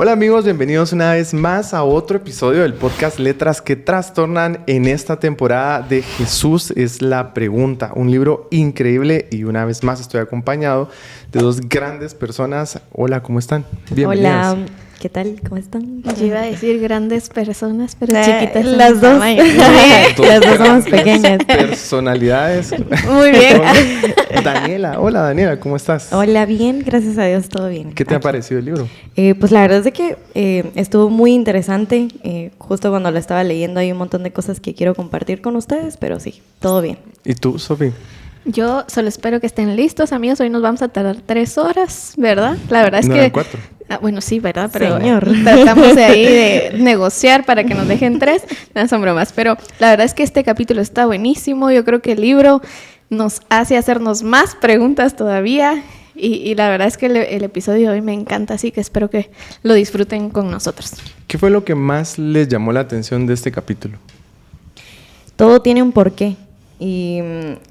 Hola amigos, bienvenidos una vez más a otro episodio del podcast Letras que Trastornan. En esta temporada de Jesús es la pregunta, un libro increíble y una vez más estoy acompañado de dos grandes personas. Hola, ¿cómo están? Bienvenidas. Hola, ¿qué tal? ¿Cómo están? Yo iba a decir grandes personas, pero chiquitas. Las dos. Las dos somos pequeñas. Personalidades. Muy bien. Daniela, hola Daniela, ¿cómo estás? Hola, bien, gracias a Dios, todo bien. ¿Qué te ha parecido el libro? Pues la verdad es de que estuvo muy interesante. Justo cuando lo estaba leyendo hay un montón de cosas que quiero compartir con ustedes, pero sí, todo bien. ¿Y tú, Sofi? Yo solo espero que estén listos, amigos. Hoy nos vamos a tardar 3 horas, ¿verdad? La verdad es No, que... 4. Bueno, sí, ¿verdad? Pero Señor. tratamos de ahí de negociar para que nos dejen 3. No, son bromas. Pero la verdad es que este capítulo está buenísimo. Yo creo que el libro nos hace hacernos más preguntas todavía. Y la verdad es que el episodio de hoy me encanta, así que espero que lo disfruten con nosotros. ¿Qué fue lo que más les llamó la atención de este capítulo? Todo tiene un porqué. Y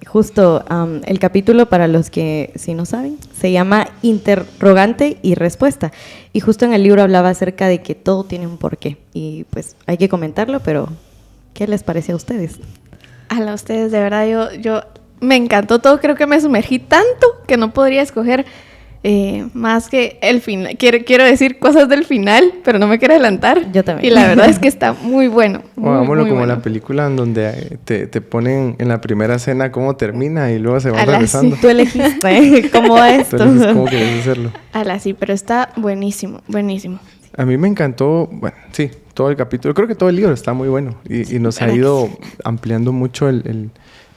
justo el capítulo, para los que si no saben, se llama Interrogante y Respuesta. Y justo en el libro hablaba acerca de que todo tiene un porqué. Y pues hay que comentarlo, pero ¿qué les parece a ustedes? A ustedes, de verdad, yo me encantó todo. Creo que me sumergí tanto que no podría escoger más que el final. Quiero decir cosas del final, pero no me quiero adelantar. Yo también. Y la verdad es que está muy bueno. O hagámoslo como bueno. la película en donde te ponen en la primera escena cómo termina y luego se van Ala, regresando. Tú elegiste cómo va esto. Entonces, ¿cómo quieres hacerlo? Sí, pero está buenísimo, buenísimo. A mí me encantó, bueno, sí, todo el capítulo. Creo que todo el libro está muy bueno y nos ha ido ampliando mucho el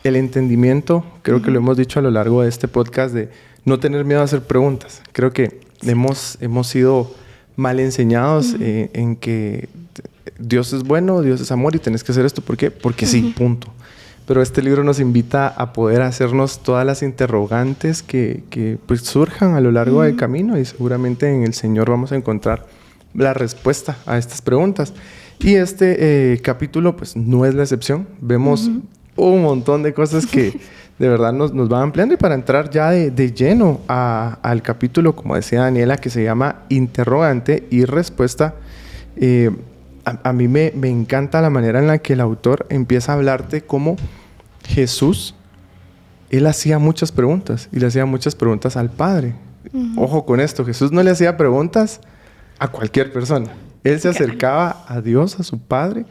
entendimiento. Creo que lo hemos dicho a lo largo de este podcast de no tener miedo a hacer preguntas. Creo que hemos sido mal enseñados en que Dios es bueno, Dios es amor y tenés que hacer esto. ¿Por qué? Porque sí, punto. Pero este libro nos invita a poder hacernos todas las interrogantes que pues surjan a lo largo del camino y seguramente en el Señor vamos a encontrar la respuesta a estas preguntas. Y este capítulo pues no es la excepción. Vemos un montón de cosas que de verdad nos van ampliando. Y para entrar ya de lleno al capítulo, como decía Daniela, que se llama Interrogante y Respuesta, a mí me encanta la manera en la que el autor empieza a hablarte cómo Jesús, él hacía muchas preguntas y le hacía muchas preguntas al Padre. Ojo con esto, Jesús no le hacía preguntas a cualquier persona. Él se acercaba a Dios, a su Padre,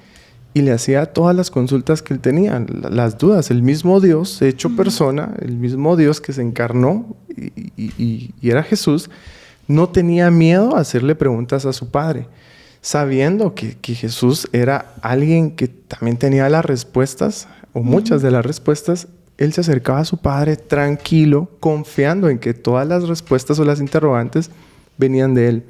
y le hacía todas las consultas que él tenía, las dudas. El mismo Dios hecho persona, el mismo Dios que se encarnó y era Jesús, no tenía miedo a hacerle preguntas a su Padre, sabiendo que Jesús era alguien que también tenía las respuestas, o muchas de las respuestas. Él se acercaba a su Padre tranquilo, confiando en que todas las respuestas o las interrogantes venían de él.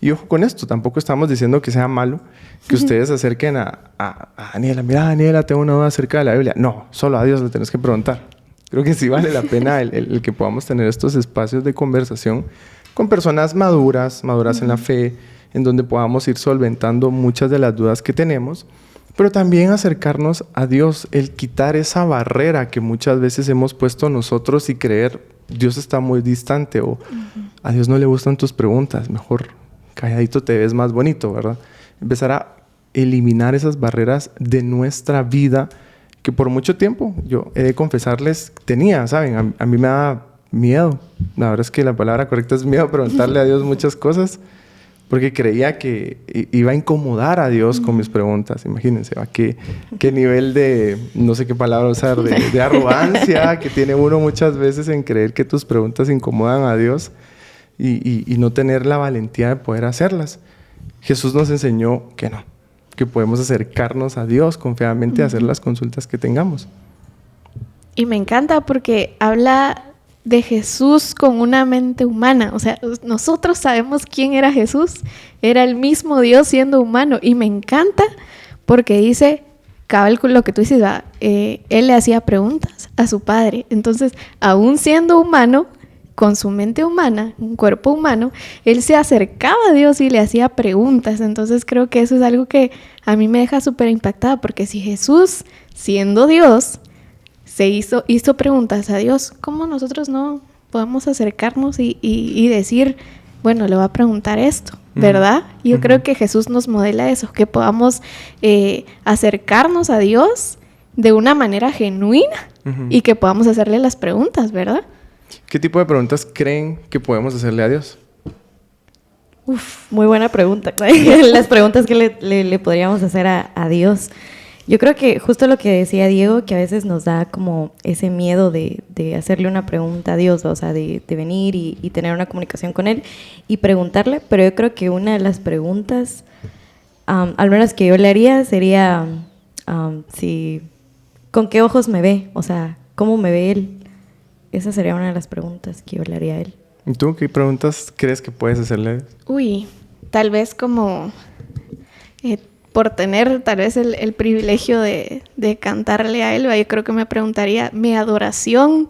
Y ojo con esto, tampoco estamos diciendo que sea malo que ustedes se acerquen a Daniela. Mira, Daniela, tengo una duda acerca de la Biblia. No, solo a Dios le tenés que preguntar. Creo que sí vale la pena el que podamos tener estos espacios de conversación con personas maduras en la fe, en donde podamos ir solventando muchas de las dudas que tenemos, pero también acercarnos a Dios, el quitar esa barrera que muchas veces hemos puesto nosotros y creer Dios está muy distante o a Dios no le gustan tus preguntas, mejor calladito te ves más bonito, ¿verdad? Empezar a eliminar esas barreras de nuestra vida que por mucho tiempo, yo he de confesarles, tenía, ¿saben? A mí me da miedo. La verdad es que la palabra correcta es miedo, preguntarle a Dios muchas cosas, porque creía que iba a incomodar a Dios con mis preguntas. Imagínense, ¿va? ¿Qué nivel de, no sé qué palabra usar, de arrogancia que tiene uno muchas veces en creer que tus preguntas incomodan a Dios y no tener la valentía de poder hacerlas. Jesús nos enseñó que no, que podemos acercarnos a Dios confiadamente a hacer las consultas que tengamos. Y me encanta porque habla de Jesús con una mente humana. O sea, nosotros sabemos quién era Jesús. Era el mismo Dios siendo humano. Y me encanta porque dice, cabal lo que tú dices, él le hacía preguntas a su Padre. Entonces, aún siendo humano, con su mente humana, un cuerpo humano, él se acercaba a Dios y le hacía preguntas. Entonces creo que eso es algo que a mí me deja súper impactada, porque si Jesús, siendo Dios, se hizo preguntas a Dios, ¿cómo nosotros no podemos acercarnos y decir, bueno, le voy a preguntar esto, ¿verdad? Y yo creo que Jesús nos modela eso, que podamos acercarnos a Dios de una manera genuina y que podamos hacerle las preguntas, ¿verdad? ¿Qué tipo de preguntas creen que podemos hacerle a Dios? Muy buena pregunta. Las preguntas que le podríamos hacer a Dios. Yo creo que justo lo que decía Diego, que a veces nos da como ese miedo de hacerle una pregunta a Dios, o sea, de venir y tener una comunicación con Él y preguntarle, pero yo creo que una de las preguntas, al menos que yo le haría, sería ¿con qué ojos me ve? O sea, ¿cómo me ve Él? Esa sería una de las preguntas que yo le haría a Él. ¿Y tú qué preguntas crees que puedes hacerle? Tal vez como por tener tal vez el privilegio de cantarle a Él, yo creo que me preguntaría, ¿mi adoración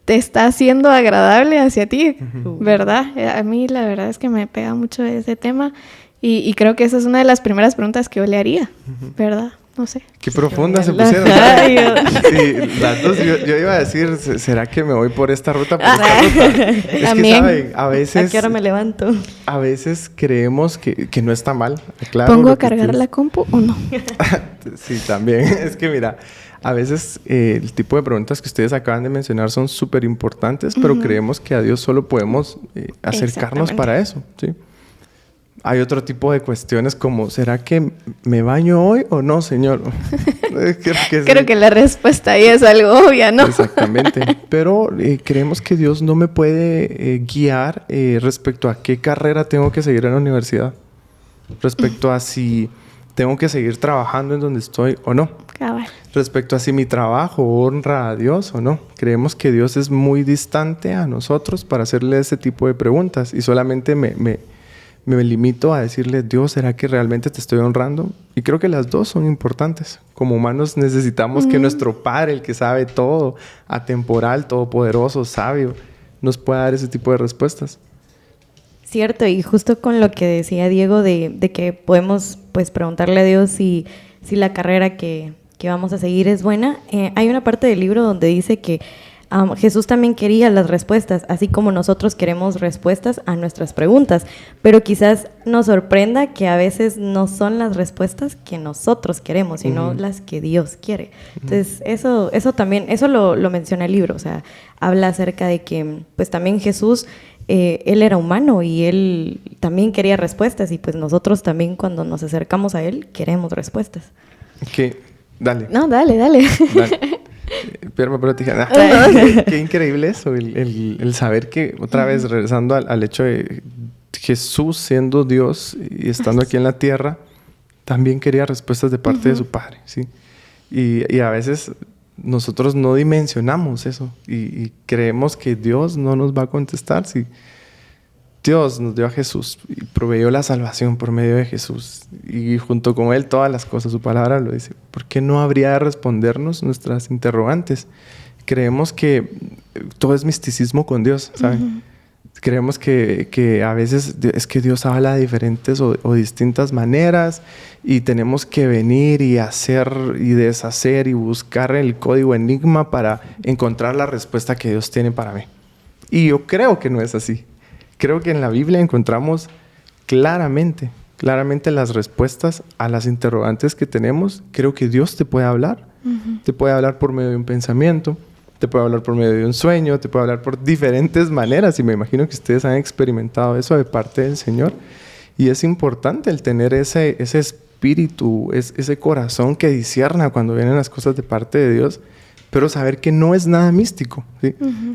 te está haciendo agradable hacia ti? ¿Verdad? A mí la verdad es que me pega mucho ese tema y creo que esa es una de las primeras preguntas que yo le haría, ¿verdad? No sé. Qué profunda se pusieron. Sí, las dos. Yo iba a decir, ¿será que me voy por esta ruta? Por esta ruta. Es que, ¿saben? A veces... ¿A qué hora me levanto? A veces creemos que no está mal. Claro, ¿Pongo a cargar la compu o no? Sí, también. Es que mira, a veces el tipo de preguntas que ustedes acaban de mencionar son súper importantes, pero creemos que a Dios solo podemos acercarnos para eso, ¿sí? Hay otro tipo de cuestiones como, ¿será que me baño hoy o no, Señor? Creo que la respuesta ahí es algo obvia, ¿no? Exactamente. Pero creemos que Dios no me puede guiar respecto a qué carrera tengo que seguir en la universidad. Respecto a si tengo que seguir trabajando en donde estoy o no. Cabal. Respecto a si mi trabajo honra a Dios o no. Creemos que Dios es muy distante a nosotros para hacerle ese tipo de preguntas. Y solamente me limito a decirle, Dios, ¿será que realmente te estoy honrando? Y creo que las dos son importantes. Como humanos necesitamos que nuestro Padre, el que sabe todo, atemporal, todopoderoso, sabio, nos pueda dar ese tipo de respuestas. Cierto, y justo con lo que decía Diego de que podemos pues preguntarle a Dios si la carrera que vamos a seguir es buena. Hay una parte del libro donde dice que Jesús también quería las respuestas, así como nosotros queremos respuestas a nuestras preguntas, pero quizás nos sorprenda que a veces no son las respuestas que nosotros queremos, sino las que Dios quiere. Entonces, eso también, eso lo menciona el libro, o sea, habla acerca de que pues también Jesús, Él era humano y Él también quería respuestas, y pues nosotros también cuando nos acercamos a Él queremos respuestas. Dale. No, dale. Pero qué increíble eso, el saber que, otra vez regresando al hecho de Jesús siendo Dios y estando aquí en la tierra, también quería respuestas de parte de su Padre, ¿sí? Y a veces nosotros no dimensionamos eso y creemos que Dios no nos va a contestar. Si Dios nos dio a Jesús y proveyó la salvación por medio de Jesús y junto con Él todas las cosas, su palabra lo dice, ¿por qué no habría de respondernos nuestras interrogantes? Creemos que todo es misticismo con Dios, ¿saben? Creemos que a veces es que Dios habla de diferentes o distintas maneras y tenemos que venir y hacer y deshacer y buscar el código enigma para encontrar la respuesta que Dios tiene para mí. Y yo creo que no es así. Creo que en la Biblia encontramos claramente las respuestas a las interrogantes que tenemos. Creo que Dios te puede hablar. Te puede hablar por medio de un pensamiento, te puede hablar por medio de un sueño, te puede hablar por diferentes maneras. Y me imagino que ustedes han experimentado eso de parte del Señor. Y es importante el tener ese espíritu, ese corazón que discierna cuando vienen las cosas de parte de Dios. Pero saber que no es nada místico, ¿sí?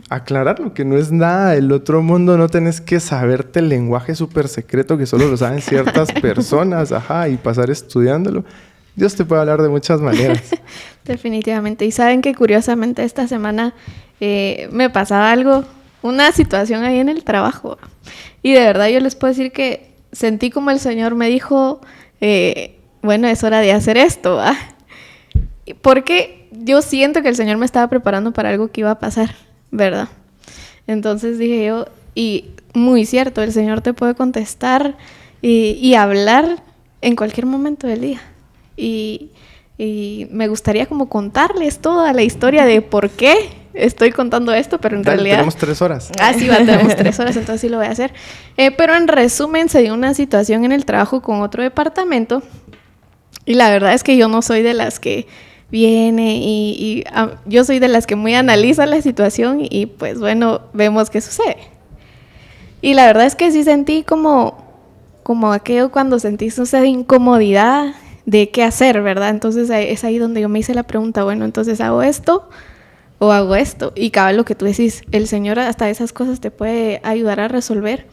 Aclararlo, que no es nada del otro mundo. No tenés que saberte el lenguaje súper secreto que solo lo saben ciertas personas, y pasar estudiándolo. Dios te puede hablar de muchas maneras. Definitivamente. Y saben que curiosamente esta semana me pasaba algo, una situación ahí en el trabajo. Y de verdad yo les puedo decir que sentí como el Señor me dijo, bueno, es hora de hacer esto, ¿va? Porque yo siento que el Señor me estaba preparando para algo que iba a pasar, ¿verdad? Entonces dije yo, y muy cierto, el Señor te puede contestar y hablar en cualquier momento del día. Y me gustaría como contarles toda la historia de por qué estoy contando esto, pero en realidad... Tenemos 3 horas. Sí, tenemos 3 horas, entonces sí lo voy a hacer. Pero en resumen, se dio una situación en el trabajo con otro departamento y la verdad es que yo no soy de las que viene yo soy de las que muy analiza la situación y pues bueno, vemos qué sucede. Y la verdad es que sí sentí como aquello cuando sentís esa incomodidad de qué hacer, ¿verdad? Entonces es ahí donde yo me hice la pregunta, bueno, entonces ¿hago esto o hago esto? Y cabal lo que tú decís, el Señor hasta esas cosas te puede ayudar a resolver.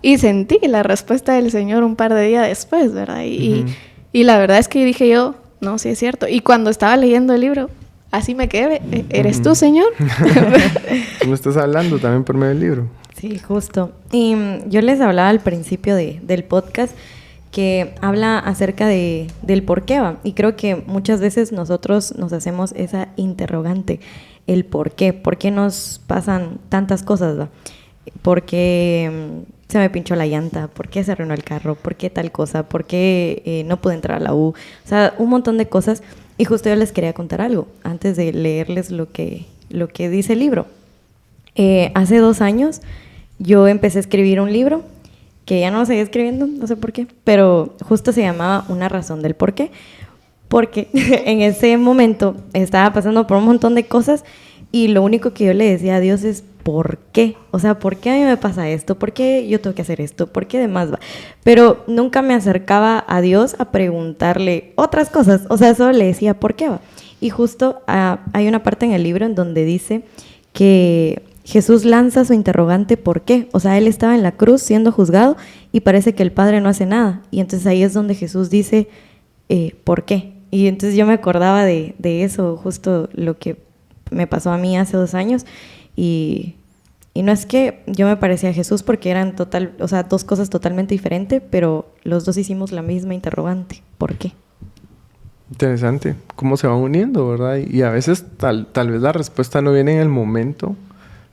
Y sentí la respuesta del Señor un par de días después, ¿verdad? Y la verdad es que dije yo, no, sí es cierto. Y cuando estaba leyendo el libro, así me quedé, ¿eres tú, Señor? Tú me estás hablando también por medio del libro. Sí, justo. Y yo les hablaba al principio del podcast que habla acerca del por qué va. Y creo que muchas veces nosotros nos hacemos esa interrogante, el por qué nos pasan tantas cosas, ¿va? ¿Por qué se me pinchó la llanta? ¿Por qué se arruinó el carro? ¿Por qué tal cosa? ¿Por qué no pude entrar a la U? O sea, un montón de cosas. Y justo yo les quería contar algo antes de leerles lo que dice el libro. Hace 2 años yo empecé a escribir un libro que ya no lo seguí escribiendo, no sé por qué, pero justo se llamaba Una razón del por qué, porque en ese momento estaba pasando por un montón de cosas y lo único que yo le decía a Dios es ¿por qué? O sea, ¿por qué a mí me pasa esto? ¿Por qué yo tengo que hacer esto? ¿Por qué demás va? Pero nunca me acercaba a Dios a preguntarle otras cosas, o sea, solo le decía ¿por qué va? Y justo hay una parte en el libro en donde dice que Jesús lanza su interrogante ¿por qué? O sea, él estaba en la cruz siendo juzgado y parece que el Padre no hace nada. Y entonces ahí es donde Jesús dice ¿por qué? Y entonces yo me acordaba de eso, justo lo que me pasó a mí hace 2 años. Y no es que yo me parecía a Jesús porque eran 2 cosas totalmente diferentes, pero los 2 hicimos la misma interrogante. ¿Por qué? Interesante. Cómo se van uniendo, ¿verdad? Y a veces tal vez la respuesta no viene en el momento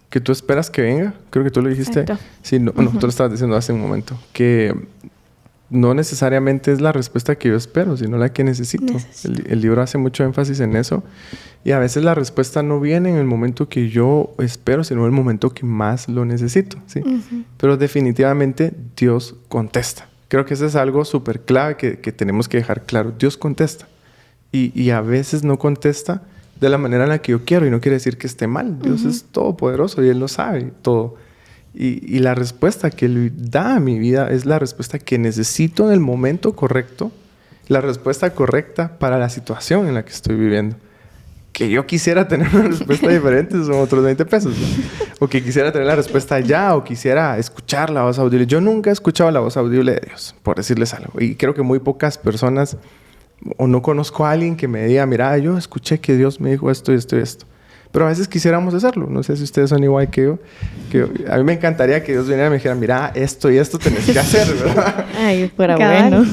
que tú esperas que venga. Creo que tú lo dijiste. Exacto. Sí, no, tú lo estabas diciendo hace un momento. Que no necesariamente es la respuesta que yo espero, sino la que necesito. El libro hace mucho énfasis en eso. Y a veces la respuesta no viene en el momento que yo espero, sino en el momento que más lo necesito, ¿sí? Pero definitivamente Dios contesta. Creo que eso es algo súper clave que tenemos que dejar claro. Dios contesta. Y a veces no contesta de la manera en la que yo quiero. Y no quiere decir que esté mal. Dios es todopoderoso y Él lo sabe todo. Y la respuesta que Él da a mi vida es la respuesta que necesito en el momento correcto. La respuesta correcta para la situación en la que estoy viviendo. Que yo quisiera tener una respuesta diferente, son otros 20 pesos. ¿No? O que quisiera tener la respuesta ya, o quisiera escuchar la voz audible. Yo nunca he escuchado la voz audible de Dios, por decirles algo. Y creo que muy pocas personas, o no conozco a alguien que me diga, mira, yo escuché que Dios me dijo esto y esto y esto. Pero a veces quisiéramos hacerlo. No sé si ustedes son igual que yo. A mí me encantaría que Dios viniera y me dijera, mira, esto y esto tenés que hacer, ¿verdad? Ay, fuera bueno.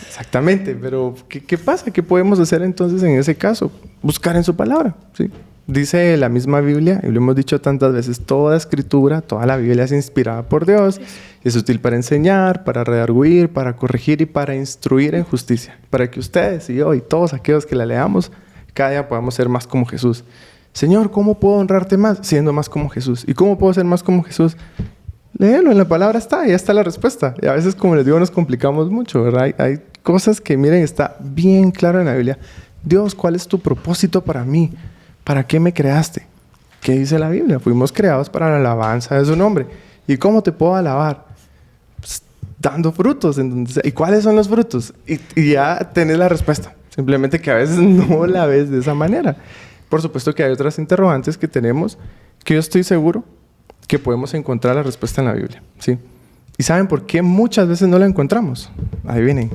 Exactamente. Pero, ¿qué pasa? ¿Qué podemos hacer entonces en ese caso? Buscar en su palabra, ¿sí? Dice la misma Biblia, y lo hemos dicho tantas veces, toda escritura, toda la Biblia es inspirada por Dios. Es útil para enseñar, para redarguir, para corregir y para instruir en justicia. Para que ustedes y yo y todos aquellos que la leamos, cada día podamos ser más como Jesús. Señor, ¿cómo puedo honrarte más? Siendo más como Jesús. ¿Y cómo puedo ser más como Jesús? Léelo, en la palabra está, ya está la respuesta. Y a veces, como les digo, nos complicamos mucho, ¿verdad? Hay cosas que, miren, está bien claro en la Biblia. Dios, ¿cuál es tu propósito para mí? ¿Para qué me creaste? ¿Qué dice la Biblia? Fuimos creados para la alabanza de su nombre. ¿Y cómo te puedo alabar? Pues, dando frutos. Entonces, ¿y cuáles son los frutos? Y ya tenés la respuesta. Simplemente que a veces no la ves de esa manera. Por supuesto que hay otras interrogantes que tenemos que yo estoy seguro que podemos encontrar la respuesta en la Biblia, ¿sí? ¿Y saben por qué muchas veces no la encontramos? Adivinen.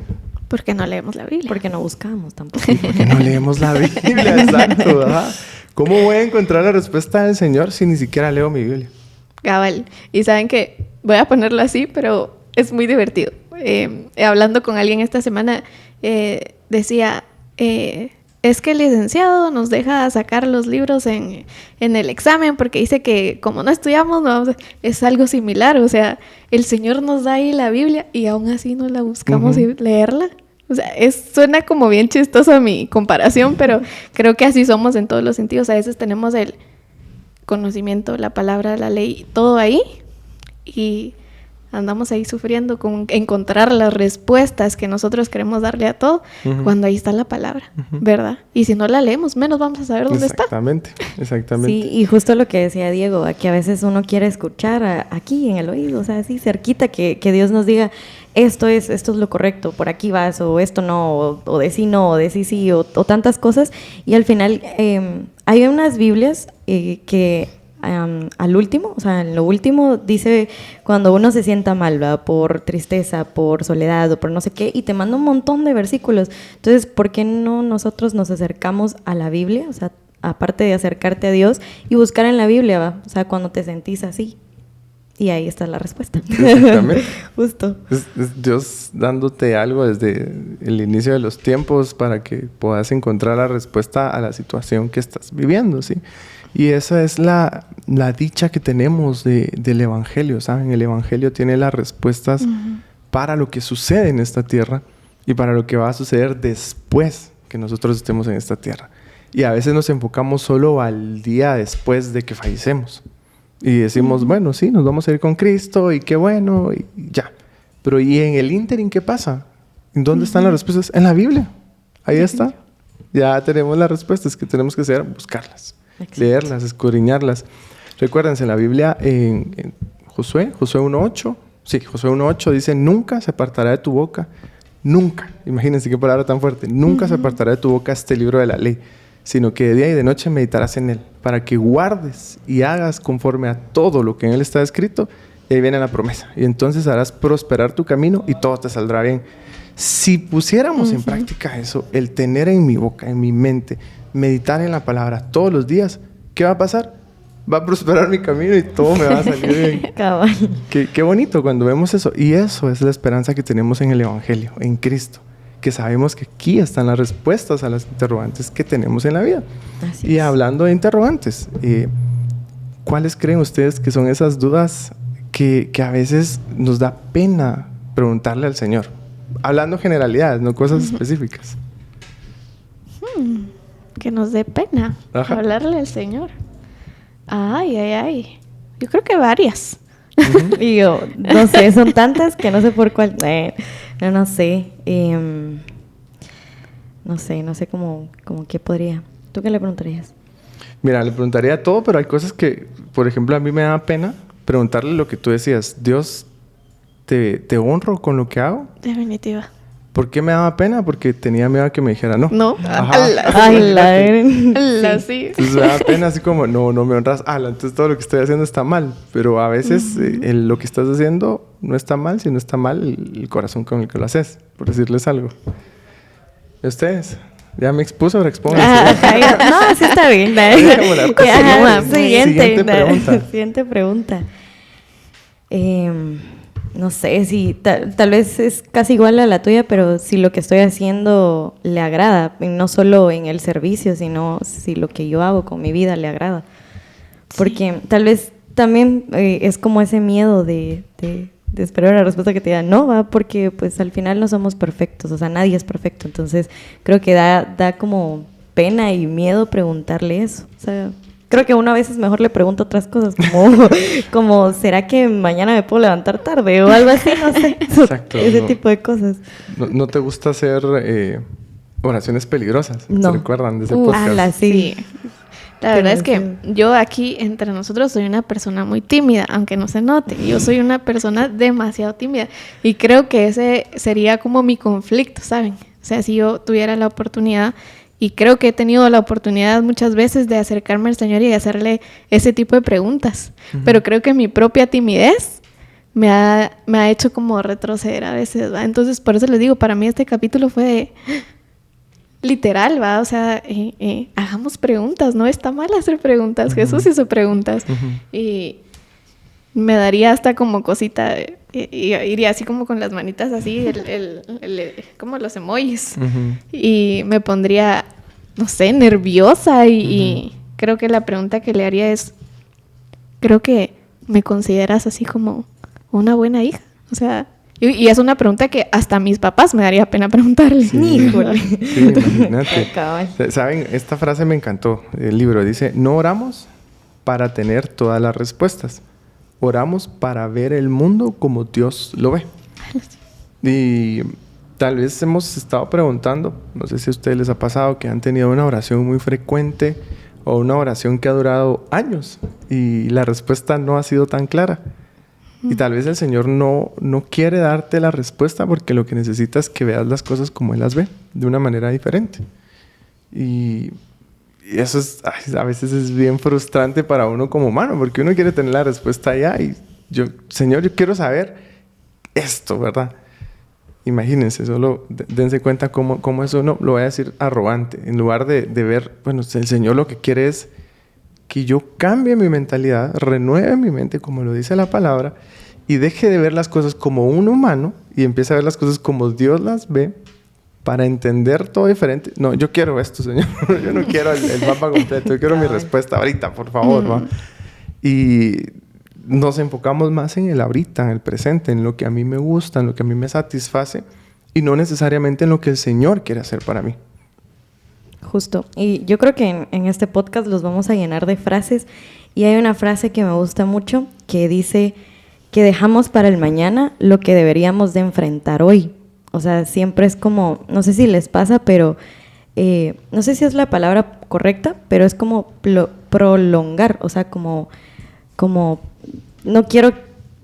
Porque no leemos la Biblia. Porque no buscamos tampoco. Sí, porque no leemos la Biblia, exacto, ¿verdad? ¿Cómo voy a encontrar la respuesta del Señor si ni siquiera leo mi Biblia? Cabal. Y saben que voy a ponerlo así, pero es muy divertido. Hablando con alguien esta semana, decía... es que el licenciado nos deja sacar los libros en el examen porque dice que como no estudiamos, es algo similar. O sea, el Señor nos da ahí la Biblia y aún así no la buscamos y leerla. O sea, suena como bien chistoso mi comparación, pero creo que así somos en todos los sentidos. A veces tenemos conocimiento, la palabra, la ley, todo ahí, y andamos ahí sufriendo con encontrar las respuestas que nosotros queremos darle a todo, cuando ahí está la palabra, ¿verdad? Y si no la leemos, menos vamos a saber dónde está. Exactamente. Sí, y justo lo que decía Diego, que a veces uno quiere escuchar aquí en el oído, o sea, así cerquita, que Dios nos diga, esto es lo correcto, por aquí vas, o esto no, o de sí no, o de sí, o tantas cosas. Y al final hay unas Biblias que al último, o sea, en lo último dice cuando uno se sienta mal, ¿verdad? Por tristeza, por soledad o por no sé qué, y te manda un montón de versículos. Entonces, ¿por qué no nosotros nos acercamos a la Biblia? O sea, aparte de acercarte a Dios y buscar en la Biblia, ¿va? O sea, cuando te sentís así. Y ahí está la respuesta. Exactamente. Justo. Es Dios dándote algo desde el inicio de los tiempos para que puedas encontrar la respuesta a la situación que estás viviendo, ¿sí? Y esa es la dicha que tenemos del Evangelio, ¿saben? El Evangelio tiene las respuestas para lo que sucede en esta tierra y para lo que va a suceder después que nosotros estemos en esta tierra. Y a veces nos enfocamos solo al día después de que fallecemos. Y decimos, bueno, sí, nos vamos a ir con Cristo y qué bueno, y ya. Pero ¿y en el ínterin qué pasa? ¿Dónde están las respuestas? En la Biblia. Ahí está. Ya tenemos las respuestas que tenemos que hacer, buscarlas. Exacto. Leerlas, escudriñarlas. Recuérdense, en la Biblia, en Josué 1.8, sí, Josué 1.8 dice, nunca se apartará de tu boca, nunca, imagínense qué palabra tan fuerte, nunca se apartará de tu boca este libro de la ley, sino que de día y de noche meditarás en él, para que guardes y hagas conforme a todo lo que en él está escrito, y ahí viene la promesa, y entonces harás prosperar tu camino y todo te saldrá bien. Si pusiéramos en práctica eso, el tener en mi boca, en mi mente, meditar en la palabra todos los días, ¿qué va a pasar? Va a prosperar mi camino y todo me va a salir bien. Qué bonito cuando vemos eso. Y eso es la esperanza que tenemos en el Evangelio, en Cristo. Que sabemos que aquí están las respuestas a las interrogantes que tenemos en la vida. Y hablando de interrogantes, ¿cuáles creen ustedes que son esas dudas que a veces nos da pena preguntarle al Señor? Hablando generalidades, no cosas específicas. Que nos dé pena hablarle al Señor. Ay. Yo creo que varias. Y yo, no sé, son tantas que no sé por cuál. No sé. No sé cómo qué podría. ¿Tú qué le preguntarías? Mira, le preguntaría todo, pero hay cosas que, por ejemplo, a mí me da pena preguntarle lo que tú decías. Dios, ¿te honro con lo que hago? Definitiva. ¿Por qué me daba pena? Porque tenía miedo a que me dijera no. No. Sí. Entonces me da pena así como, no me honras. Entonces todo lo que estoy haciendo está mal. Pero a veces lo que estás haciendo no está mal, sino está mal el corazón con el que lo haces, por decirles algo. ¿Y ustedes? Ya me expuso, ahora expónganse. No, sí está bien. Siguiente pregunta. No sé si tal vez es casi igual a la tuya, pero si lo que estoy haciendo le agrada, y no solo en el servicio, sino si lo que yo hago con mi vida le agrada. Porque tal vez también es como ese miedo de esperar la respuesta que te da no, va, porque pues al final no somos perfectos, o sea, nadie es perfecto. Entonces creo que da como pena y miedo preguntarle eso. O sea, creo que uno a veces mejor le pregunta otras cosas, como ¿será que mañana me puedo levantar tarde? O algo así, no sé. Exacto. Ese tipo de cosas. ¿No te gusta hacer oraciones peligrosas? No. ¿Se recuerdan de ese podcast? Sí. La verdad es que yo aquí entre nosotros soy una persona muy tímida, aunque no se note. Yo soy una persona demasiado tímida y creo que ese sería como mi conflicto, ¿saben? O sea, si yo tuviera la oportunidad, y creo que he tenido la oportunidad muchas veces de acercarme al Señor y de hacerle ese tipo de preguntas, pero creo que mi propia timidez me ha hecho como retroceder a veces, ¿va? Entonces, por eso les digo, para mí este capítulo fue literal, ¿va? O sea, hagamos preguntas, no está mal hacer preguntas. Jesús hizo preguntas. Y me daría hasta como cosita, iría así como con las manitas así, como los emojis. Y me pondría, no sé, nerviosa. Y creo que la pregunta que le haría es, creo que me consideras así como una buena hija. O sea, y es una pregunta que hasta a mis papás me daría pena preguntarle. Sí, Híjole. Sí, imagínate. ¿Saben? Esta frase me encantó. El libro dice, no oramos para tener todas las respuestas. Oramos para ver el mundo como Dios lo ve. Y tal vez hemos estado preguntando, no sé si a ustedes les ha pasado que han tenido una oración muy frecuente o una oración que ha durado años y la respuesta no ha sido tan clara. Y tal vez el Señor no quiere darte la respuesta porque lo que necesita es que veas las cosas como Él las ve, de una manera diferente. Y eso a veces es bien frustrante para uno como humano, porque uno quiere tener la respuesta allá y Señor, yo quiero saber esto, ¿verdad? Imagínense, solo dense cuenta cómo eso no lo voy a decir arrogante. En lugar de ver, bueno, el Señor lo que quiere es que yo cambie mi mentalidad, renueve mi mente, como lo dice la palabra, y deje de ver las cosas como un humano y empiece a ver las cosas como Dios las ve para entender todo diferente. No, yo quiero esto, Señor. Yo no quiero el mapa completo. Yo quiero mi respuesta ahorita, por favor, ¿va? Y nos enfocamos más en el ahorita, en el presente, en lo que a mí me gusta, en lo que a mí me satisface y no necesariamente en lo que el Señor quiere hacer para mí. Justo. Y yo creo que en este podcast los vamos a llenar de frases y hay una frase que me gusta mucho que dice que dejamos para el mañana lo que deberíamos de enfrentar hoy. O sea, siempre es como, no sé si les pasa, pero no sé si es la palabra correcta, pero es como prolongar, o sea, como no quiero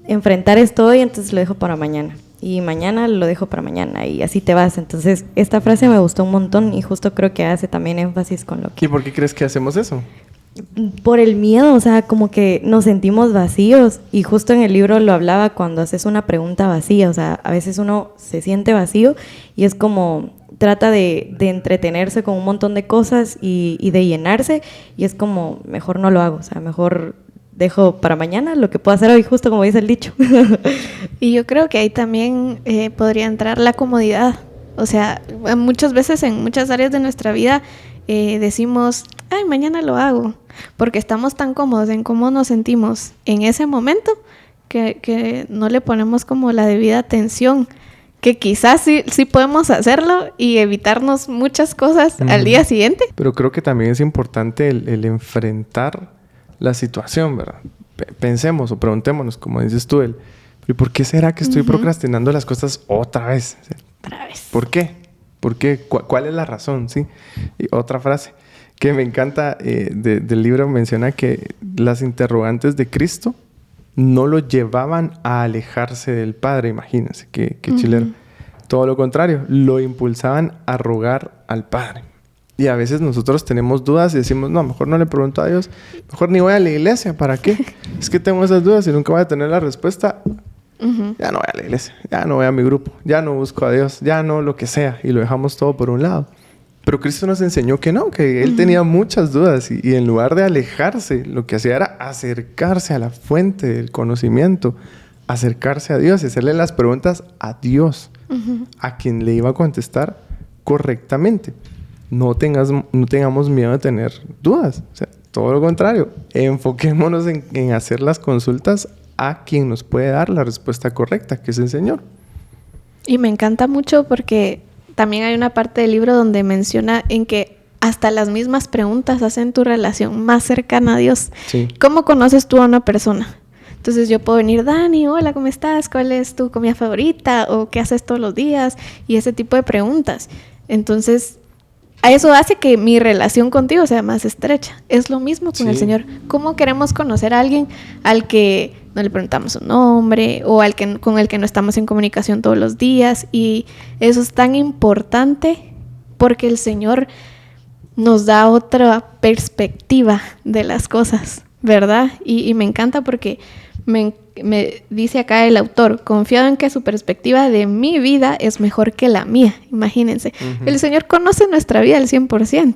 enfrentar esto hoy, entonces lo dejo para mañana. Y mañana lo dejo para mañana y así te vas. Entonces, esta frase me gustó un montón y justo creo que hace también énfasis con lo que... ¿Y por qué crees que hacemos eso? Por el miedo, o sea, como que nos sentimos vacíos y justo en el libro lo hablaba cuando haces una pregunta vacía, o sea, a veces uno se siente vacío y es como trata de entretenerse con un montón de cosas y de llenarse y es como mejor no lo hago, o sea, mejor dejo para mañana lo que puedo hacer hoy, justo como dice el dicho. Y yo creo que ahí también podría entrar la comodidad, o sea, muchas veces en muchas áreas de nuestra vida decimos, ay, mañana lo hago, porque estamos tan cómodos en cómo nos sentimos en ese momento que no le ponemos como la debida atención, que quizás sí podemos hacerlo y evitarnos muchas cosas al día siguiente. Pero creo que también es importante el enfrentar la situación, ¿verdad? Pensemos o preguntémonos, como dices tú, ¿y por qué será que estoy procrastinando las cosas otra vez? Otra vez. ¿Por qué? ¿Por qué? ¿Cuál es la razón? ¿Sí? Y otra frase que me encanta del libro menciona que las interrogantes de Cristo no lo llevaban a alejarse del Padre. Imagínense, qué chilero. Todo lo contrario, lo impulsaban a rogar al Padre. Y a veces nosotros tenemos dudas y decimos, no, mejor no le pregunto a Dios, mejor ni voy a la iglesia, ¿para qué? Es que tengo esas dudas y nunca voy a tener la respuesta. Ya no voy a la iglesia, ya no voy a mi grupo, ya no busco a Dios, ya no lo que sea, y lo dejamos todo por un lado. Pero Cristo nos enseñó que no, que Él tenía muchas dudas y en lugar de alejarse, lo que hacía era acercarse a la fuente del conocimiento, acercarse a Dios y hacerle las preguntas a Dios, a quien le iba a contestar correctamente. No tengamos miedo de tener dudas, o sea, todo lo contrario, enfoquémonos en hacer las consultas a quien nos puede dar la respuesta correcta, que es el Señor. Y me encanta mucho porque también hay una parte del libro donde menciona en que hasta las mismas preguntas hacen tu relación más cercana a Dios. Sí. ¿Cómo conoces tú a una persona? Entonces yo puedo venir, Dani, hola, ¿cómo estás? ¿Cuál es tu comida favorita? ¿O qué haces todos los días? Y ese tipo de preguntas. Entonces, a eso hace que mi relación contigo sea más estrecha. Es lo mismo con el Señor. ¿Cómo queremos conocer a alguien al que no le preguntamos su nombre o con el que no estamos en comunicación todos los días? Y eso es tan importante porque el Señor nos da otra perspectiva de las cosas, ¿verdad? Y me encanta porque me dice acá el autor, confiado en que su perspectiva de mi vida es mejor que la mía. Imagínense, el Señor conoce nuestra vida al 100%,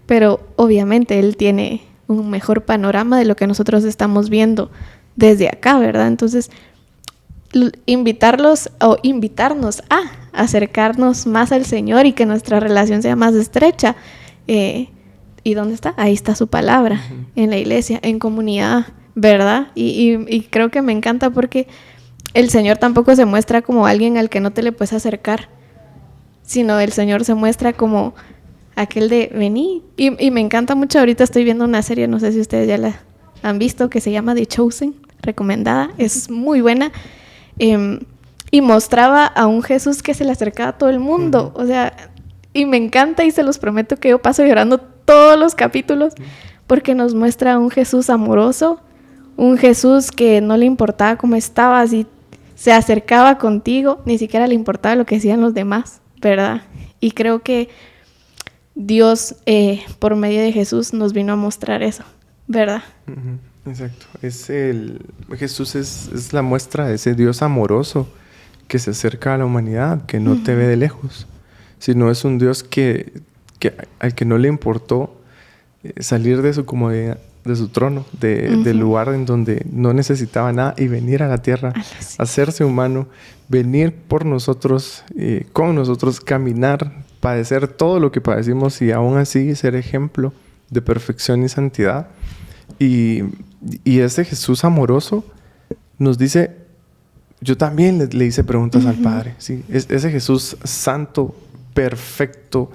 pero obviamente Él tiene un mejor panorama de lo que nosotros estamos viendo desde acá, ¿verdad? Entonces, invitarnos a acercarnos más al Señor y que nuestra relación sea más estrecha. ¿Y dónde está? Ahí está su palabra, en la iglesia, en comunidad, ¿verdad? Y creo que me encanta porque el Señor tampoco se muestra como alguien al que no te le puedes acercar, sino el Señor se muestra como aquel de vení. Y me encanta mucho, ahorita estoy viendo una serie, no sé si ustedes ya han visto, que se llama The Chosen, recomendada, es muy buena. Y mostraba a un Jesús que se le acercaba a todo el mundo. O sea, y me encanta y se los prometo que yo paso llorando todos los capítulos porque nos muestra a un Jesús amoroso, un Jesús que no le importaba cómo estabas y se acercaba contigo, ni siquiera le importaba lo que decían los demás, ¿verdad? Y creo que Dios, por medio de Jesús, nos vino a mostrar eso, ¿verdad? Exacto. Jesús es la muestra de ese Dios amoroso que se acerca a la humanidad, que no te ve de lejos, sino es un Dios al que no le importó salir de su comodidad, de su trono, del lugar en donde no necesitaba nada y venir a la tierra, hacerse humano, venir por nosotros, con nosotros, caminar, padecer todo lo que padecimos y aún así ser ejemplo de perfección y santidad. Y ese Jesús amoroso nos dice, yo también le hice preguntas al Padre, ¿sí? Ese Jesús santo, perfecto,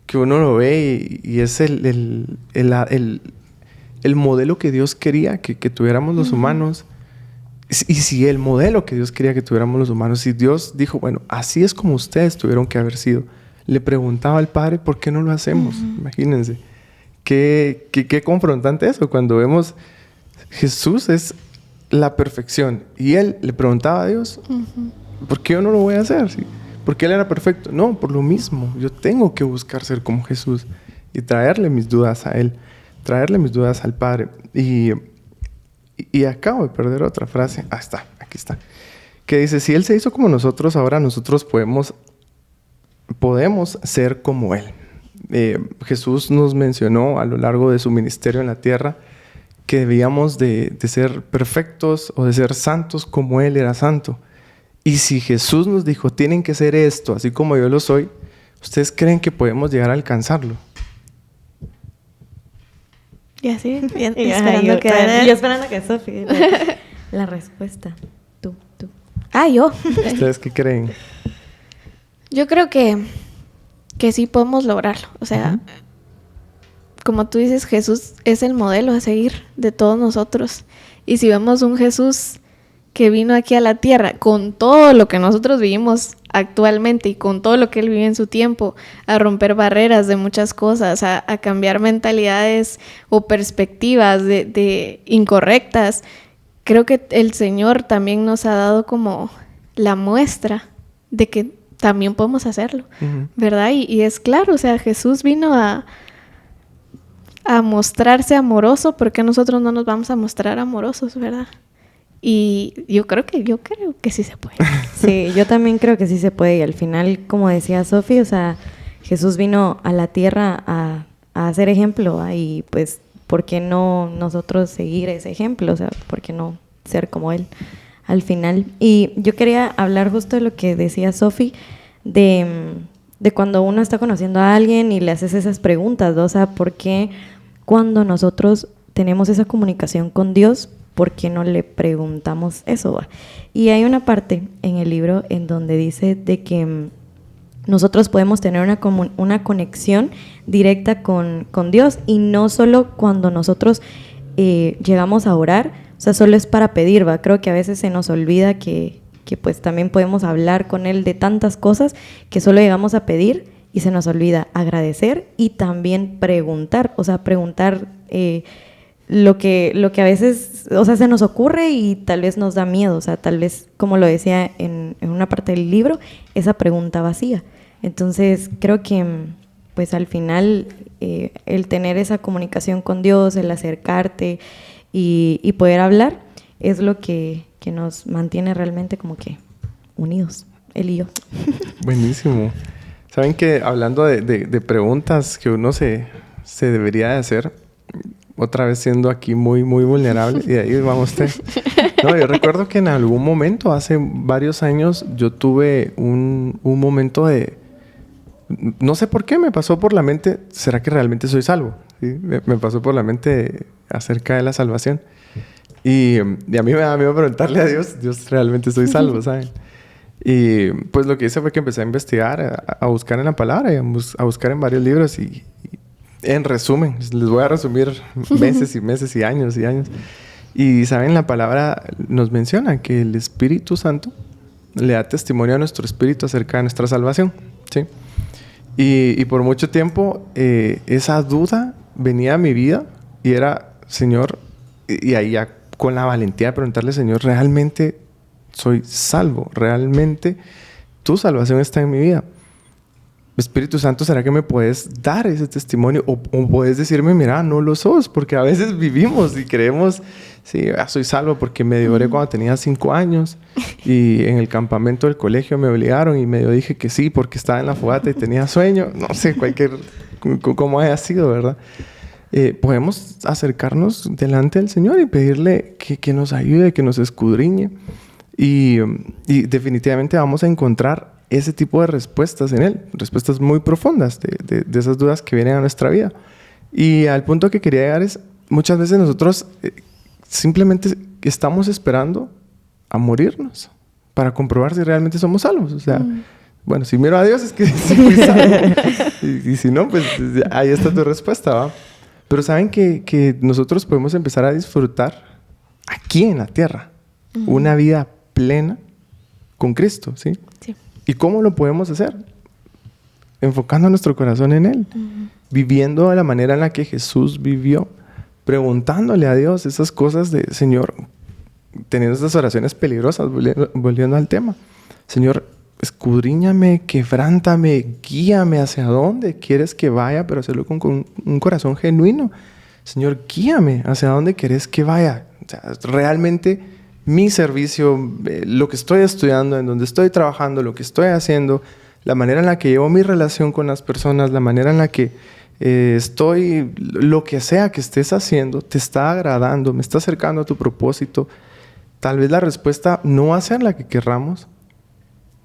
que uno lo ve y es el modelo que Dios quería que tuviéramos los humanos. Y si el modelo que Dios quería que tuviéramos los humanos, si Dios dijo, bueno, así es como ustedes tuvieron que haber sido, le preguntaba al Padre, ¿por qué no lo hacemos? Imagínense. Qué confrontante eso, cuando vemos Jesús es la perfección y Él le preguntaba a Dios, ¿por qué yo no lo voy a hacer? ¿Sí? Porque Él era perfecto. No, por lo mismo, yo tengo que buscar ser como Jesús y traerle mis dudas a Él, traerle mis dudas al Padre. Y acabo de perder otra frase. Aquí está. Que dice, si Él se hizo como nosotros, ahora nosotros podemos ser como Él. Jesús nos mencionó a lo largo de su ministerio en la tierra que debíamos de ser perfectos o de ser santos como Él era santo. Y si Jesús nos dijo, tienen que ser esto, así como yo lo soy, ¿ustedes creen que podemos llegar a alcanzarlo? Ya sí, yo esperando que Sofi la respuesta. Tú. Yo. ¿Ustedes qué creen? Yo creo que sí podemos lograrlo. O sea, como tú dices, Jesús es el modelo a seguir de todos nosotros. Y si vemos un Jesús que vino aquí a la tierra con todo lo que nosotros vivimos actualmente y con todo lo que Él vivió en su tiempo, a romper barreras de muchas cosas, a cambiar mentalidades o perspectivas de incorrectas, creo que el Señor también nos ha dado como la muestra de que también podemos hacerlo, ¿verdad? Y es claro, o sea, Jesús vino a mostrarse amoroso, ¿por qué nosotros no nos vamos a mostrar amorosos, verdad? Y yo creo que sí se puede. Sí, yo también creo que sí se puede. Y al final, como decía Sofi, o sea, Jesús vino a la tierra a hacer ejemplo, ¿eh? Y pues, ¿por qué no nosotros seguir ese ejemplo? O sea, ¿por qué no ser como Él al final? Y yo quería hablar justo de lo que decía Sofi, de cuando uno está conociendo a alguien y le haces esas preguntas, ¿no? O sea, ¿por qué cuando nosotros tenemos esa comunicación con Dios, ¿por qué no le preguntamos eso? Y hay una parte en el libro en donde dice de que nosotros podemos tener una conexión directa con Dios, y no solo cuando nosotros llegamos a orar, o sea, solo es para pedir, ¿va? Creo que a veces se nos olvida que pues también podemos hablar con Él de tantas cosas que solo llegamos a pedir y se nos olvida agradecer y también preguntar, o sea, preguntar lo que a veces, o sea, se nos ocurre y tal vez nos da miedo, o sea, tal vez, como lo decía en una parte del libro, esa pregunta vacía. Entonces, creo que pues al final el tener esa comunicación con Dios, el acercarte y poder hablar, es lo que nos mantiene realmente como que unidos, Él y yo. Buenísimo. Saben que hablando de preguntas que uno se debería de hacer, otra vez siendo aquí muy, muy vulnerable, y ahí vamos usted. No, yo recuerdo que en algún momento, hace varios años, yo tuve un momento de... No sé por qué me pasó por la mente, ¿será que realmente soy salvo? ¿Sí? Me pasó por la mente acerca de la salvación. Y a mí me da miedo preguntarle a Dios, realmente soy salvo, ¿saben? Y pues lo que hice fue que empecé a investigar, a buscar en la palabra y a buscar en varios libros. Y En resumen, les voy a resumir meses y meses y años y años. Y saben, la palabra nos menciona que el Espíritu Santo le da testimonio a nuestro espíritu acerca de nuestra salvación, ¿sí? Y por mucho tiempo esa duda venía a mi vida y era, Señor, y ahí ya con la valentía de preguntarle, Señor, ¿realmente soy salvo? ¿Realmente tu salvación está en mi vida? Espíritu Santo, ¿será que me puedes dar ese testimonio? O puedes decirme, mira, no lo sos, porque a veces vivimos y creemos, sí, soy salvo porque medio oré cuando tenía 5 años y en el campamento del colegio me obligaron y medio dije que sí porque estaba en la fogata y tenía sueño, no sé, como haya sido, ¿verdad? Podemos acercarnos delante del Señor y pedirle que nos ayude, que nos escudriñe y definitivamente vamos a encontrar ese tipo de respuestas en Él, respuestas muy profundas de esas dudas que vienen a nuestra vida. Y al punto que quería llegar es, muchas veces nosotros simplemente estamos esperando a morirnos para comprobar si realmente somos salvos. O sea, bueno, si miro a Dios es que sí fui salvo. y si no, pues ahí está tu respuesta, ¿va? Pero saben que nosotros podemos empezar a disfrutar aquí en la tierra una vida plena con Cristo, ¿sí? Sí. ¿Y cómo lo podemos hacer? Enfocando nuestro corazón en Él. Viviendo de la manera en la que Jesús vivió. Preguntándole a Dios esas cosas de, Señor, teniendo esas oraciones peligrosas, volviendo al tema. Señor, escudriñame, quebrántame, guíame hacia dónde quieres que vaya, pero hacerlo con un corazón genuino. Señor, guíame hacia dónde quieres que vaya. O sea, realmente mi servicio, lo que estoy estudiando, en donde estoy trabajando, lo que estoy haciendo, la manera en la que llevo mi relación con las personas, la manera en la que estoy, lo que sea que estés haciendo, te está agradando, me está acercando a tu propósito. Tal vez la respuesta no va a ser la que querramos.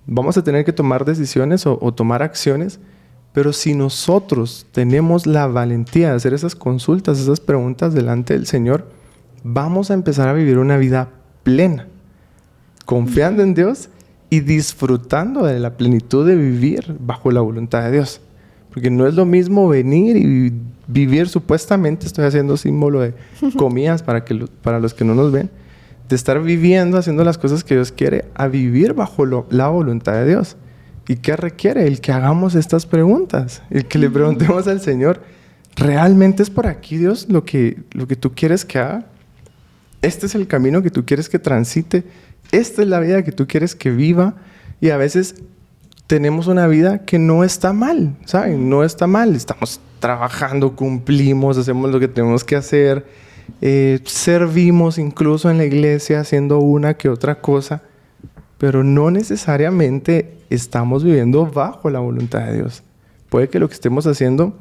Vamos a tener que tomar decisiones o tomar acciones, pero si nosotros tenemos la valentía de hacer esas consultas, esas preguntas delante del Señor, vamos a empezar a vivir una vida plena, confiando en Dios y disfrutando de la plenitud de vivir bajo la voluntad de Dios. Porque no es lo mismo venir y vivir, supuestamente, estoy haciendo símbolo de comillas para los que no nos ven, de estar viviendo, haciendo las cosas que Dios quiere, a vivir bajo la voluntad de Dios. ¿Y qué requiere? El que hagamos estas preguntas, el que le preguntemos al Señor, ¿realmente es por aquí, Dios, lo que tú quieres que haga? Este es el camino que tú quieres que transite. Esta es la vida que tú quieres que viva. Y a veces tenemos una vida que no está mal, ¿saben? No está mal. Estamos trabajando, cumplimos, hacemos lo que tenemos que hacer. Servimos incluso en la iglesia haciendo una que otra cosa. Pero no necesariamente estamos viviendo bajo la voluntad de Dios. Puede que lo que estemos haciendo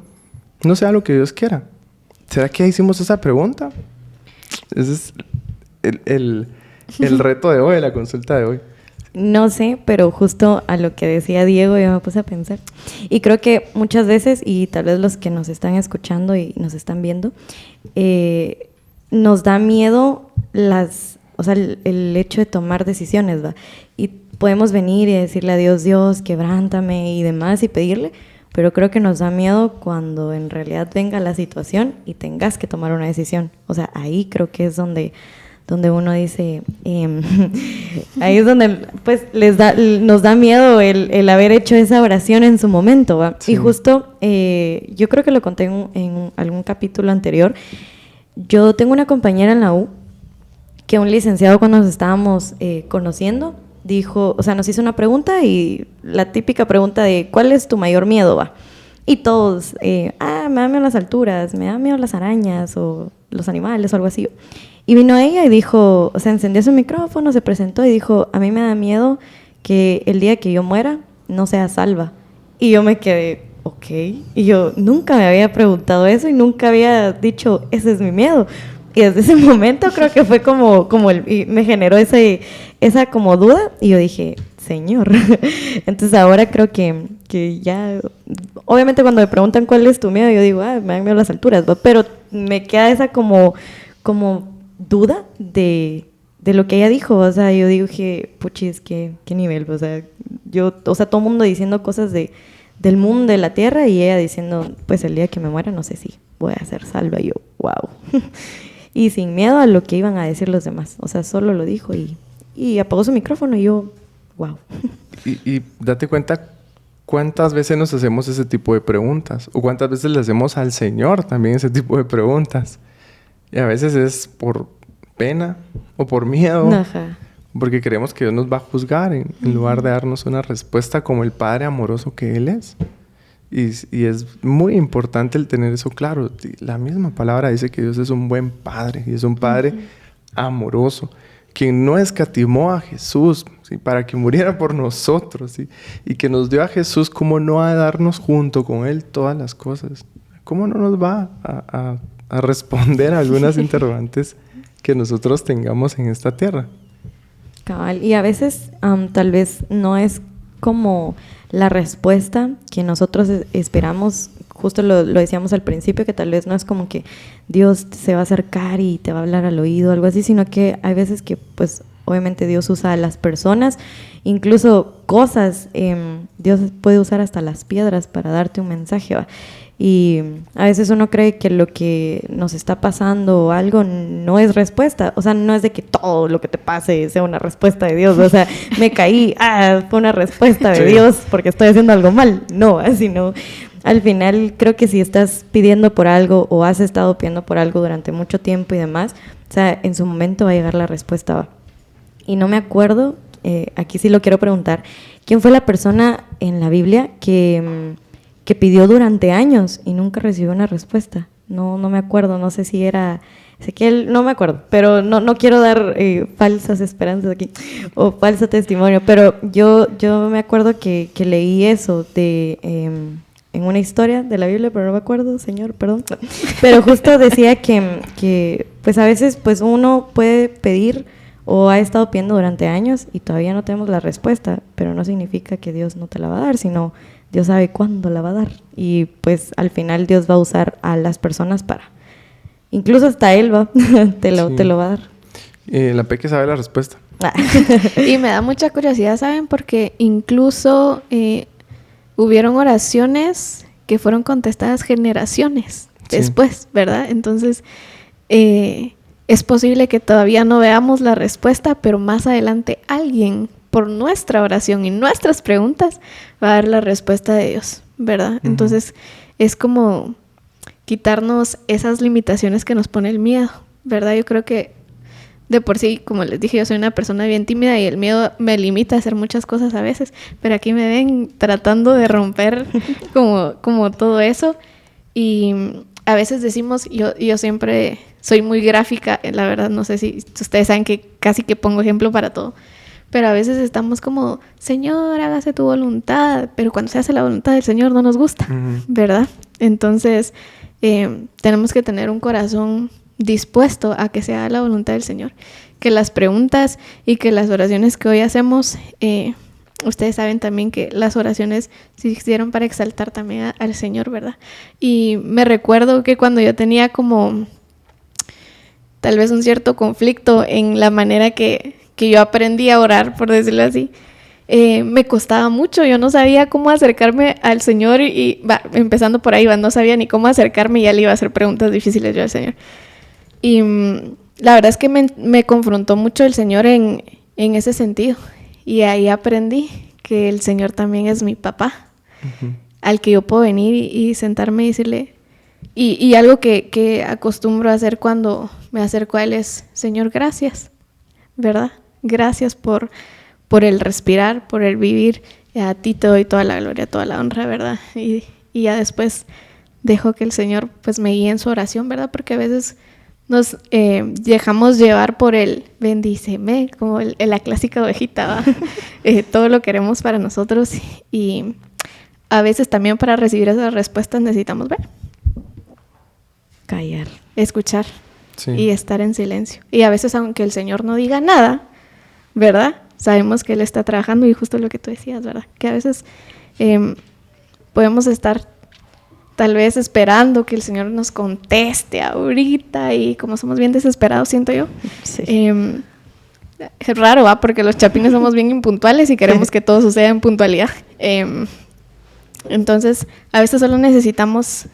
no sea lo que Dios quiera. ¿Será que hicimos esa pregunta? Ese es el reto de hoy, la consulta de hoy. No sé, pero justo a lo que decía Diego yo me puse a pensar. Y creo que muchas veces, y tal vez los que nos están escuchando y nos están viendo, nos da miedo el hecho de tomar decisiones, ¿va? Y podemos venir y decirle a Dios, Dios, quebrántame y demás y pedirle, pero creo que nos da miedo cuando en realidad venga la situación y tengas que tomar una decisión. O sea, ahí creo que es donde uno dice, ahí es donde pues nos da miedo el haber hecho esa oración en su momento, ¿va? Sí. Y justo, yo creo que lo conté en algún capítulo anterior, yo tengo una compañera en la U que un licenciado cuando nos estábamos conociendo dijo, o sea, nos hizo una pregunta y la típica pregunta de ¿cuál es tu mayor miedo, va? Y todos, me da miedo las alturas, me da miedo las arañas o los animales o algo así. Y vino ella y dijo, o sea, encendió su micrófono, se presentó y dijo, a mí me da miedo que el día que yo muera no sea salva. Y yo me quedé, ok. Y yo nunca me había preguntado eso y nunca había dicho, ese es mi miedo. Y desde ese momento creo que fue y me generó esa como duda y yo dije, Señor. Entonces ahora creo que ya, obviamente cuando me preguntan cuál es tu miedo, yo digo, me dan miedo las alturas, ¿no? Pero me queda esa como duda de lo que ella dijo. O sea, yo digo que, puchis, qué nivel, o sea, todo el mundo diciendo cosas de del mundo, de la tierra, y ella diciendo, pues el día que me muera no sé si voy a ser salva. Y yo, wow. Y sin miedo a lo que iban a decir los demás. O sea, solo lo dijo y apagó su micrófono y yo, wow. Y date cuenta cuántas veces nos hacemos ese tipo de preguntas. O cuántas veces le hacemos al Señor también ese tipo de preguntas. Y a veces es por pena o por miedo. Ajá. Porque creemos que Dios nos va a juzgar en lugar de darnos una respuesta como el Padre amoroso que Él es. Y es muy importante el tener eso claro. La misma palabra dice que Dios es un buen Padre. Y es un Padre amoroso. Quien no escatimó a Jesús, ¿sí? Para que muriera por nosotros. ¿Sí? Y que nos dio a Jesús, ¿cómo no va a darnos junto con Él todas las cosas? ¿Cómo no nos va a responder a algunas interrogantes que nosotros tengamos en esta tierra? Cabal. Y a veces tal vez no es como la respuesta que nosotros esperamos. Justo lo decíamos al principio, que tal vez no es como que Dios se va a acercar y te va a hablar al oído o algo así, sino que hay veces que pues obviamente Dios usa a las personas, incluso cosas. Dios puede usar hasta las piedras para darte un mensaje, ¿va? Y a veces uno cree que lo que nos está pasando o algo no es respuesta. O sea, no es de que todo lo que te pase sea una respuesta de Dios. O sea, me caí, fue una respuesta de Dios porque estoy haciendo algo mal. No, sino al final creo que si estás pidiendo por algo o has estado pidiendo por algo durante mucho tiempo y demás, o sea, en su momento va a llegar la respuesta, ¿va? Y no me acuerdo, aquí sí lo quiero preguntar, ¿quién fue la persona en la Biblia que pidió durante años y nunca recibió una respuesta? No me acuerdo, no sé si era Ezequiel, no me acuerdo, pero no quiero dar falsas esperanzas aquí o falso testimonio, pero yo me acuerdo que leí eso en una historia de la Biblia, pero no me acuerdo, Señor, perdón, pero justo decía que pues a veces pues uno puede pedir o ha estado pidiendo durante años y todavía no tenemos la respuesta, pero no significa que Dios no te la va a dar, sino Dios sabe cuándo la va a dar. Y pues al final Dios va a usar a las personas para, incluso hasta Él te lo va a dar. La Peque sabe la respuesta. Y me da mucha curiosidad, ¿saben? Porque incluso hubieron oraciones que fueron contestadas generaciones después, ¿verdad? Entonces, es posible que todavía no veamos la respuesta, pero más adelante alguien, por nuestra oración y nuestras preguntas, va a dar la respuesta de Dios, ¿verdad? Entonces, es como quitarnos esas limitaciones que nos pone el miedo, ¿verdad? Yo creo que de por sí, como les dije, yo soy una persona bien tímida y el miedo me limita a hacer muchas cosas a veces, pero aquí me ven tratando de romper como todo eso. Y a veces decimos, yo siempre soy muy gráfica, la verdad, no sé si ustedes saben que casi que pongo ejemplo para todo, pero a veces estamos como, Señor, hágase tu voluntad, pero cuando se hace la voluntad del Señor no nos gusta, ¿verdad? Entonces, tenemos que tener un corazón dispuesto a que sea la voluntad del Señor, que las preguntas y que las oraciones que hoy hacemos, ustedes saben también que las oraciones se hicieron para exaltar también al Señor, ¿verdad? Y me recuerdo que cuando yo tenía como tal vez un cierto conflicto en la manera que yo aprendí a orar, por decirlo así, me costaba mucho, yo no sabía cómo acercarme al Señor y empezando por ahí, no sabía ni cómo acercarme y ya le iba a hacer preguntas difíciles yo al Señor. Y la verdad es que me confrontó mucho el Señor en ese sentido. Y ahí aprendí que el Señor también es mi papá, al que yo puedo venir y sentarme y decirle. Y algo que acostumbro a hacer cuando me acerco a Él es, Señor, gracias, ¿verdad? Gracias por el respirar, por el vivir. A ti te doy toda la gloria, toda la honra, ¿verdad? Y ya después dejo que el Señor pues me guíe en su oración, ¿verdad? Porque a veces nos dejamos llevar por el bendíceme, como la clásica ovejita, todo lo queremos para nosotros y a veces también para recibir esas respuestas necesitamos ver, callar, escuchar y estar en silencio. Y a veces aunque el Señor no diga nada, ¿verdad? Sabemos que Él está trabajando y justo lo que tú decías, ¿verdad? Que a veces podemos estar tal vez esperando que el Señor nos conteste ahorita y como somos bien desesperados, siento yo. Sí. Es raro, ¿va? Porque los chapines somos bien impuntuales y queremos que todo suceda en puntualidad. Entonces, a veces solo necesitamos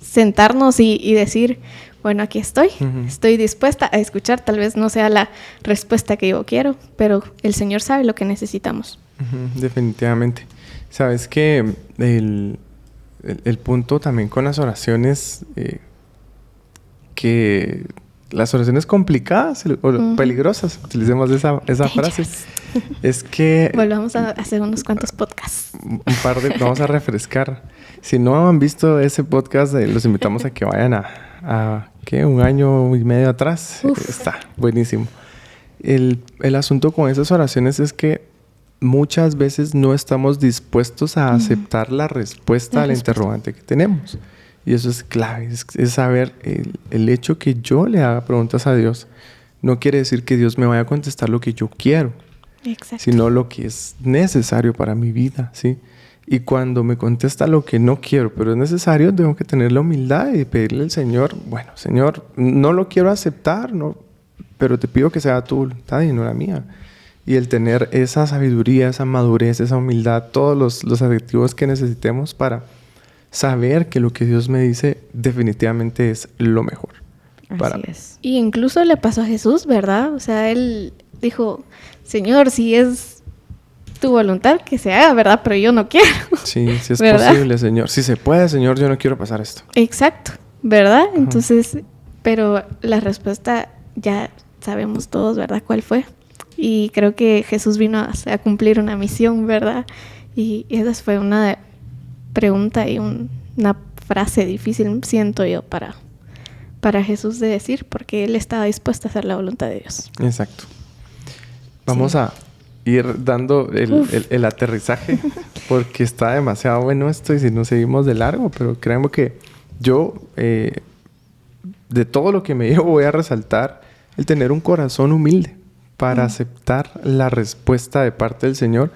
sentarnos y decir, bueno, aquí estoy, estoy dispuesta a escuchar. Tal vez no sea la respuesta que yo quiero, pero el Señor sabe lo que necesitamos. Definitivamente. Sabes que el punto también con las oraciones, que las oraciones complicadas o peligrosas, utilicemos esa frase, es que... Volvamos a hacer unos cuantos podcasts. Vamos a refrescar. Si no han visto ese podcast, los invitamos a que vayan a ¿qué? 1 año y medio atrás. Está buenísimo. El asunto con esas oraciones es que muchas veces no estamos dispuestos a aceptar la respuesta al interrogante que tenemos. Y eso es clave, es saber el hecho que yo le haga preguntas a Dios no quiere decir que Dios me vaya a contestar lo que yo quiero, sino lo que es necesario para mi vida, ¿sí? Y cuando me contesta lo que no quiero, pero es necesario, tengo que tener la humildad y pedirle al Señor, bueno, Señor, no lo quiero aceptar, no, pero te pido que sea tu voluntad y no la mía. Y el tener esa sabiduría, esa madurez, esa humildad, todos los adjetivos que necesitemos para saber que lo que Dios me dice definitivamente es lo mejor. Así es. Y incluso le pasó a Jesús, ¿verdad? O sea, él dijo, Señor, si es tu voluntad que se haga, ¿verdad? Pero yo no quiero. Sí, si es posible, Señor. Si se puede, Señor, yo no quiero pasar esto. Exacto, ¿verdad? Entonces, pero la respuesta ya sabemos todos, ¿verdad? ¿Cuál fue? Y creo que Jesús vino a cumplir una misión, ¿verdad? Y esa fue una pregunta y una frase difícil, siento yo, para Jesús de decir, porque Él estaba dispuesto a hacer la voluntad de Dios. Exacto. Vamos a ir dando el aterrizaje, porque está demasiado bueno esto y si no seguimos de largo, pero créanme que yo, de todo lo que me llevo, voy a resaltar el tener un corazón humilde para aceptar la respuesta de parte del Señor,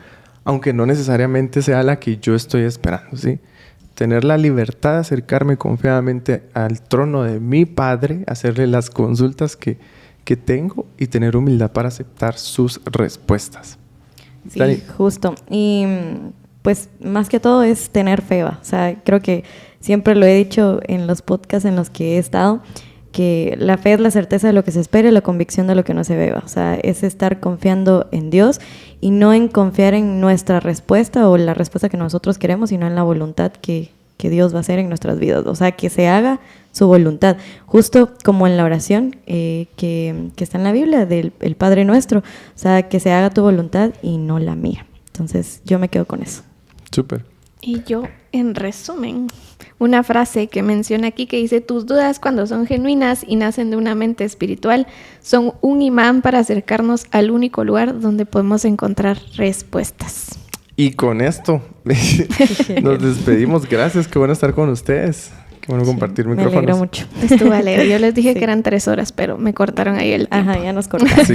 aunque no necesariamente sea la que yo estoy esperando, ¿sí? Tener la libertad de acercarme confiadamente al trono de mi Padre, hacerle las consultas que tengo y tener humildad para aceptar sus respuestas. Sí, Dani. Justo. Y pues más que todo es tener fe, ¿va? O sea, creo que siempre lo he dicho en los podcasts en los que he estado, que la fe es la certeza de lo que se espera y la convicción de lo que no se ve, ¿va? O sea, es estar confiando en Dios y no en confiar en nuestra respuesta o la respuesta que nosotros queremos, sino en la voluntad que Dios va a hacer en nuestras vidas. O sea, que se haga su voluntad. Justo como en la oración que está en la Biblia del el Padre Nuestro. O sea, que se haga tu voluntad y no la mía. Entonces, yo me quedo con eso. Súper. Y yo, en resumen, una frase que menciona aquí que dice: tus dudas, cuando son genuinas y nacen de una mente espiritual, son un imán para acercarnos al único lugar donde podemos encontrar respuestas. Y con esto nos despedimos. Gracias, qué bueno estar con ustedes. Qué bueno compartir micrófonos. Me alegro mucho. Estuvo alegre. Yo les dije que eran 3 horas, pero me cortaron ahí el tiempo. Ajá, ya nos cortaron. Sí.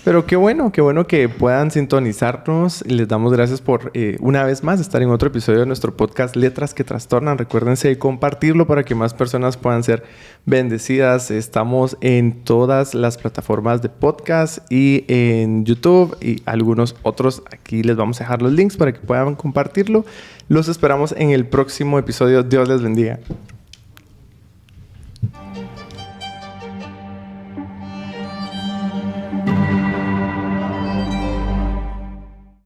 Pero qué bueno que puedan sintonizarnos. Les damos gracias por una vez más estar en otro episodio de nuestro podcast Letras que Trastornan. Recuérdense de compartirlo para que más personas puedan ser bendecidas. Estamos en todas las plataformas de podcast y en YouTube y algunos otros. Aquí les vamos a dejar los links para que puedan compartirlo. Los esperamos en el próximo episodio. Dios les bendiga.